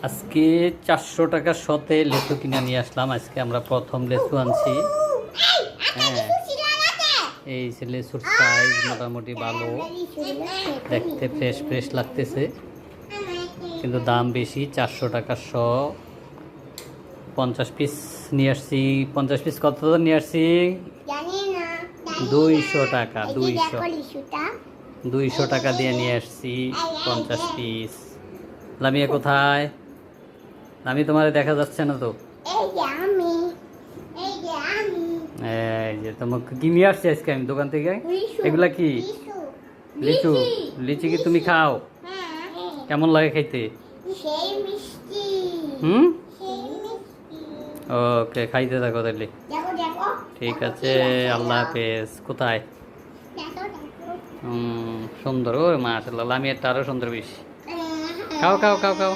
আজকে 400 টাকার শতে লেচু কিনে নিয়ে আসলাম। আজকে আমরা প্রথম লেচু আনছি। হ্যাঁ, এই যে লেচুর সাইজ মোটামুটি ভালো, দেখতে ফ্রেশ ফ্রেশ লাগতেছে, কিন্তু দাম বেশি। 400 টাকা শ। 50 পিস নিয়ে আসছি। 50 পিস কত নিয়ে আসছি? 200 টাকা। 200 টাকা দিয়ে নিয়ে আসছি 50 পিস। লামিয়া কোথায়? লামি তোমার দেখা যাচ্ছে না তো। এই যে তোমাকে কি নিয়ে আসছি আজকে আমি দোকান থেকে? এগুলা কি? লিচু। লিচু কি তুমি খাও? কেমন লাগে খাইতে? হুম, ওকে, খাইতে থাকো তাহলে। ঠিক আছে, আল্লাহ হাফেজ। কোথায়? সুন্দর। ও মাশাআল্লাহ, লামিয়ারটা আরো সুন্দর বেশি। খাও খাও খাও খাও।